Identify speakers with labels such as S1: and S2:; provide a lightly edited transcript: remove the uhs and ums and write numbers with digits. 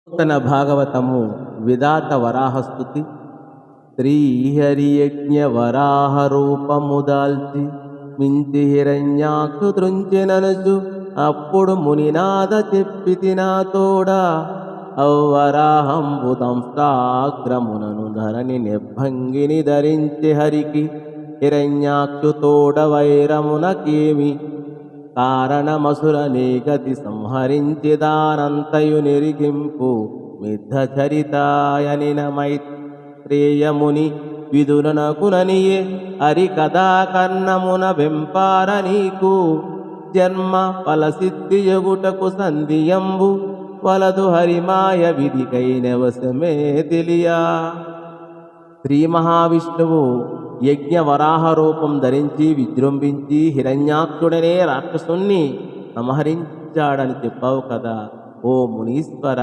S1: నూతన భాగవతము విధాత వరాహస్తుతి శ్రీహరియజ్ఞ వరాహ రూపముదాల్చి మించి హిరణ్యాక్షు త్రుంచెననుచు అప్పుడు మునినాద చెప్పితి నాతోడా అవ్వరాహంబుదంష్టాగ్రమునను ధరణి నెబ్భంగిని ధరించి హరికి హిరణ్యాక్షు తోడ వైరమునకేమి కారణమసురనే గతి సంహరించి దానంతయు నిరిగింపు మిద్ధ చరితాయనిన మైత్రేయముని విదునకుననియే హరి కథా కన్నమున వెంపార నీకు జన్మ ఫలసిద్ధియగుటకు సంధియంబు వలదు హరిమాయ విధికైనవశమే తెలియా. శ్రీ మహావిష్ణువు యజ్ఞ వరాహ రూపం ధరించి విజృంభించి హిరణ్యాక్షుడనే రాక్షసుణ్ణి సంహరించాడని చెప్పావు కదా ఓ మునీశ్వర.